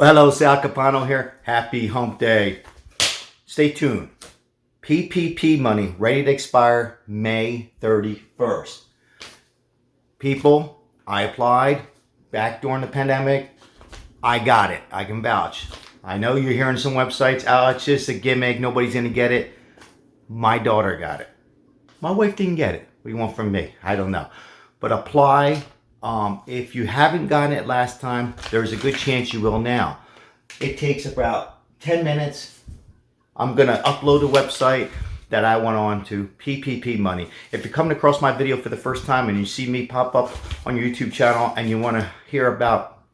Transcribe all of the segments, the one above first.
Well, hello, Sal Capano here. Happy hump day. Stay tuned. PPP money ready to expire May 31st. People, I applied back during the pandemic. I got it. I can vouch. I know you're hearing some websites, oh, it's just a gimmick. Nobody's going to get it. My daughter got it. My wife didn't get it. What do you want from me? I don't know. But apply. If you haven't gotten it last time, there's a good chance you will now. It takes about 10 minutes. I'm going to upload the website that I went on to, PPP money. If you're coming across my video for the first time and you see me pop up on your YouTube channel and you want to hear about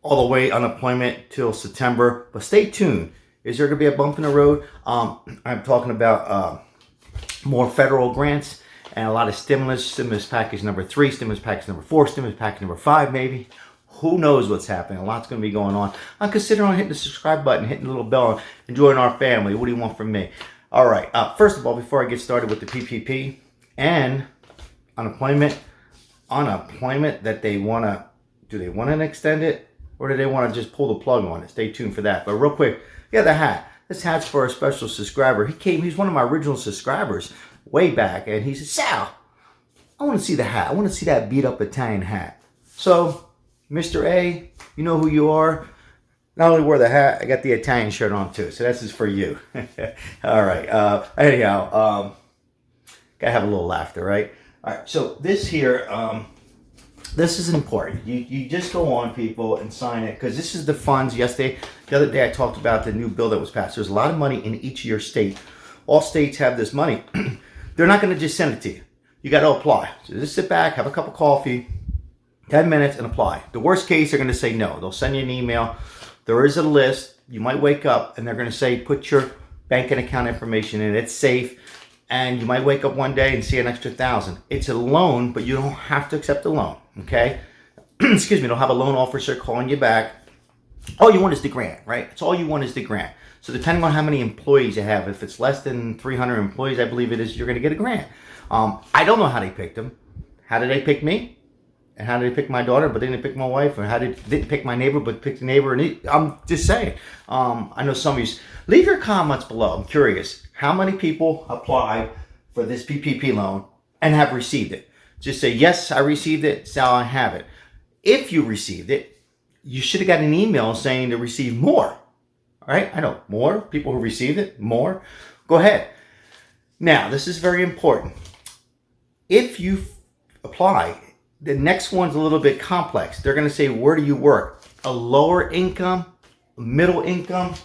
all the way unemployment till September, but stay tuned. Is there going to be a bump in the road? I'm talking about more federal grants and a lot of stimulus package number 3, stimulus package number 4, stimulus package number 5 maybe. Who knows what's happening? A lot's going to be going on. I'm considering hitting the subscribe button, hitting the little bell, and joining our family. What do you want from me? All right. First of all, before I get started with the PPP and unemployment that they want to, do they want to extend it? Or do they want to just pull the plug on it? Stay tuned for that. But real quick, yeah, the hat. This hat's for a special subscriber. He's one of my original subscribers way back. And he said, Sal, I want to see the hat. I want to see that beat up Italian hat. So, Mr. A, you know who you are. Not only wear the hat, I got the Italian shirt on too. So this is for you. All right. Anyhow, gotta have a little laughter, right? All right. So this here, this is important. You just go on, people, and sign it, because this is the funds. The other day I talked about the new bill that was passed. There's a lot of money in each of your state. All states have this money. They're not going to just send it to you. You got to apply. So just sit back, have a cup of coffee, 10 minutes, and apply. The worst case, they're going to say no. They'll send you an email. There is a list. You might wake up, and they're going to say, put your bank and account information in. It's safe. And you might wake up one day and see an extra $1,000. It's a loan, but you don't have to accept the loan, okay? Excuse me, they'll have a loan officer calling you back. All you want is the grant, right? It's all you want is the grant. So depending on how many employees you have, if it's less than 300 employees, I believe it is, you're going to get a grant. I don't know how they picked them. How did they pick me? And how did they pick my daughter, but they didn't pick my wife? Or how did they didn't pick my neighbor, but picked the neighbor? And I'm just saying. I know some of you. Leave your comments below. I'm curious. How many people applied for this PPP loan and have received it? Just say, yes, I received it. Sal, I have it. If you received it, you should have got an email saying to receive more. All right? I know more people who received it, more. Go ahead. Now, this is very important. If you apply, the next one's a little bit complex. They're going to say, where do you work? A lower income, middle income,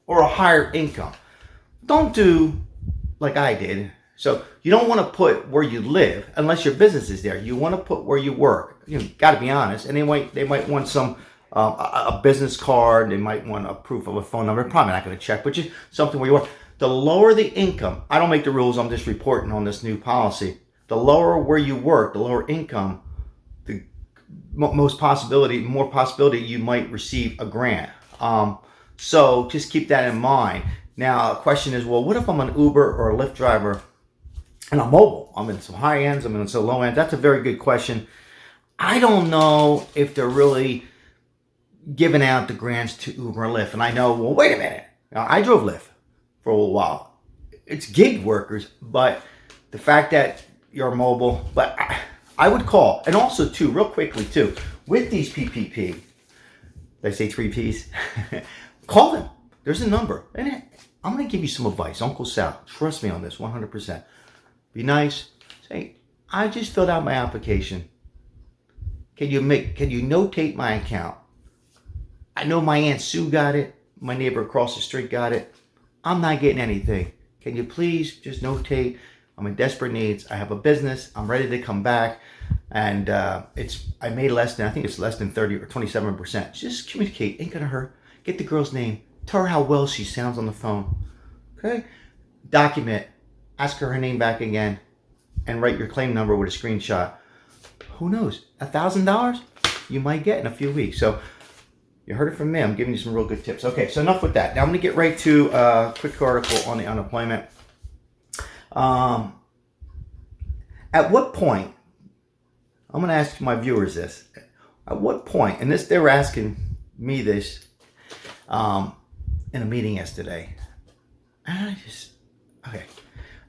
or a higher income? Don't do like I did. So you don't want to put where you live unless your business is there. You want to put where you work. You got to be honest. And they might want some a business card. They might want a proof of a phone number. Probably not going to check, but just something where you work. The lower the income, I don't make the rules. I'm just reporting on this new policy. The lower where you work, the lower income, the more possibility you might receive a grant. So just keep that in mind. Now, the question is, well, what if I'm an Uber or a Lyft driver and I'm mobile? I'm in some high ends, I'm in some low ends. That's a very good question. I don't know if they're really giving out the grants to Uber and Lyft. And I know, well, wait a minute. Now, I drove Lyft for a little while. It's gig workers, but the fact that you're mobile, but I would call. And also, too, real quickly, too, with these PPP, did I say 3 Ps? Call them. There's a number. And I'm going to give you some advice. Uncle Sal, trust me on this 100%. Be nice. Say, I just filled out my application. Can you notate my account? I know my Aunt Sue got it. My neighbor across the street got it. I'm not getting anything. Can you please just notate? I'm in desperate needs. I have a business. I'm ready to come back. And I made less than 30 or 27%. Just communicate. Ain't going to hurt. Get the girl's name. Tell her how well she sounds on the phone. Okay? Document. Ask her name back again. And write your claim number with a screenshot. Who knows? $1,000 you might get in a few weeks. So you heard it from me. I'm giving you some real good tips. Okay, so enough with that. Now I'm going to get right to a quick article on the unemployment. At what point, I'm going to ask my viewers this. At what point, and this they're asking me this in a meeting yesterday. And okay.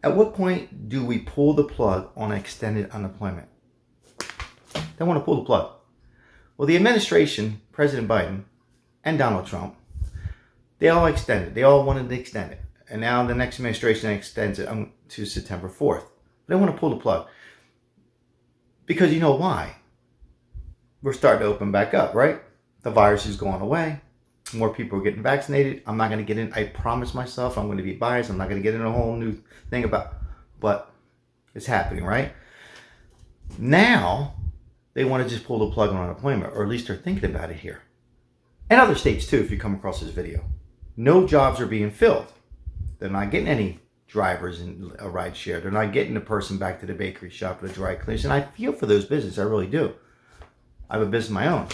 At what point do we pull the plug on extended unemployment? They want to pull the plug. Well, the administration, President Biden and Donald Trump, they all extended. They all wanted to extend it. And now the next administration extends it to September 4th. They want to pull the plug. Because you know why? We're starting to open back up, right? The virus is going away. More people are getting vaccinated. I'm not going to get in. I promise myself I'm going to be biased. I'm not going to get in a whole new thing about, but it's happening, right? Now, they want to just pull the plug on unemployment, or at least they're thinking about it here. And other states too, if you come across this video. No jobs are being filled. They're not getting any drivers in a ride share. They're not getting the person back to the bakery shop or the dry cleaners. And I feel for those businesses. I really do. I have a business of my own.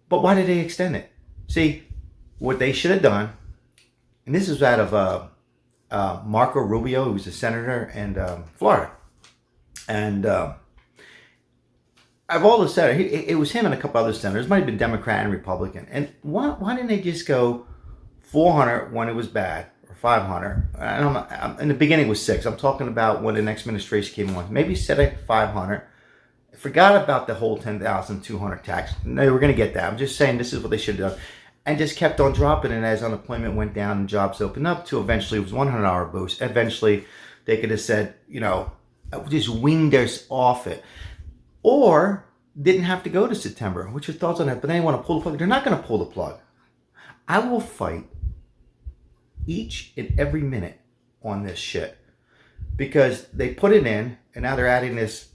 But why did they extend it? See, what they should have done, and this is out of Marco Rubio, who's a senator in Florida. And of all the senators, it was him and a couple other senators, might have been Democrat and Republican. And why didn't they just go 400 when it was bad, or 500? In the beginning it was 6. I'm talking about when the next administration came on. Maybe set it 500. Forgot about the whole 10,200 tax. They were going to get that. I'm just saying this is what they should have done. And just kept on dropping it as unemployment went down and jobs opened up to eventually it was $100 boost. Eventually they could have said, just weaned us off it. Or didn't have to go to September. What's your thoughts on that? But they want to pull the plug. They're not going to pull the plug. I will fight each and every minute on this shit. Because they put it in and now they're adding this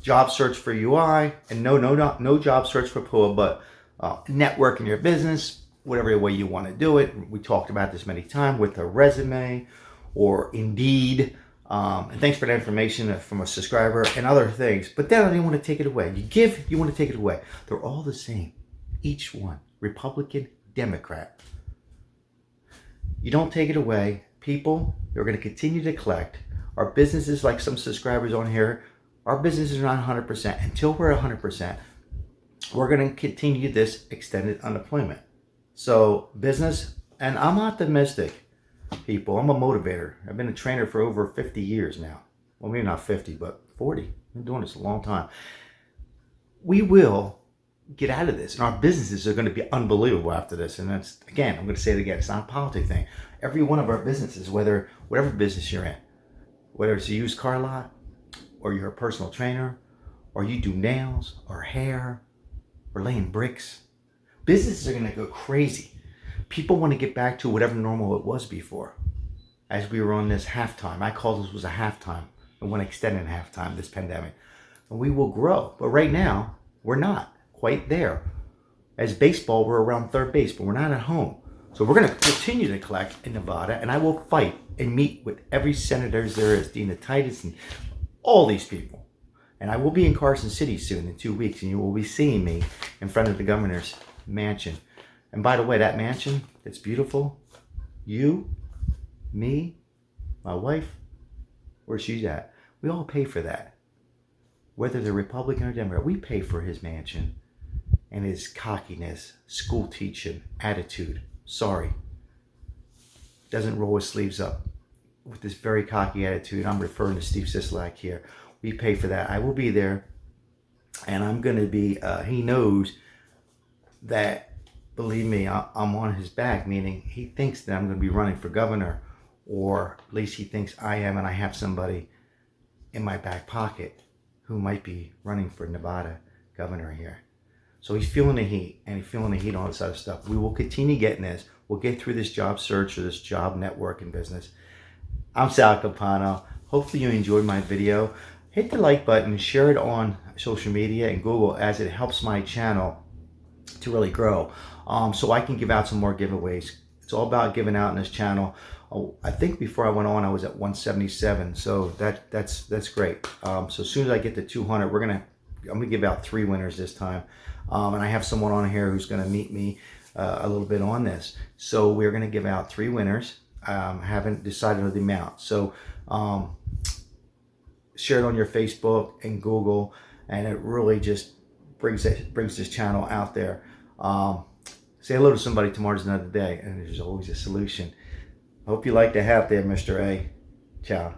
job search for UI and no job search for PUA, but network in your business, whatever way you want to do it. We talked about this many times with a resume or Indeed. And thanks for that information from a subscriber and other things. But then they want to take it away. You want to take it away. They're all the same. Each one. Republican, Democrat. You don't take it away. People, they're going to continue to collect. Our businesses, like some subscribers on here, our businesses are not 100%. Until we're 100%, we're going to continue this extended unemployment. So business, and I'm optimistic, people. I'm a motivator. I've been a trainer for over 50 years now. Well, maybe not 50, but 40. I've been doing this a long time. We will get out of this. And our businesses are going to be unbelievable after this. And that's, again, I'm going to say it again. It's not a politics thing. Every one of our businesses, whatever business you're in, whether it's a used car lot, or you're a personal trainer, or you do nails, or hair, or laying bricks, businesses are going to go crazy. People want to get back to whatever normal it was before. As we were on this halftime, I call this was a halftime. I want to extend in halftime, this pandemic. And we will grow. But right now, we're not quite there. As baseball, we're around third base, but we're not at home. So we're going to continue to collect in Nevada, and I will fight and meet with every senator there is, Dina Titus, and all these people. And I will be in Carson City soon in 2 weeks, and you will be seeing me in front of the governor's mansion. And by the way, that mansion, it's beautiful. You, me, my wife, where she's at, we all pay for that. Whether they're Republican or Democrat, we pay for his mansion and his cockiness, school teaching, attitude. Sorry. Doesn't roll his sleeves up with this very cocky attitude. I'm referring to Steve Sisolak here. We pay for that. I will be there, and I'm going to be, he knows that, believe me, I'm on his back, meaning he thinks that I'm going to be running for governor, or at least he thinks I am, and I have somebody in my back pocket who might be running for Nevada governor here. So he's feeling the heat, and he's feeling the heat on this other stuff. We will continue getting this. We'll get through this job search or this job networking business. I'm Sal Capano. Hopefully you enjoyed my video. Hit the like button, share it on social media and Google, as it helps my channel to really grow. So I can give out some more giveaways. It's all about giving out in this channel. I think before I went on, I was at 177. So that's great. So as soon as I get to 200, I'm gonna give out 3 winners this time. And I have someone on here who's gonna meet me a little bit on this. So we're gonna give out 3 winners. Haven't decided on the amount. So share it on your Facebook and Google, and it really just brings this channel out there. Say hello to somebody. Tomorrow's another day, and there's always a solution. I hope you like the hat there, Mr. A. Ciao.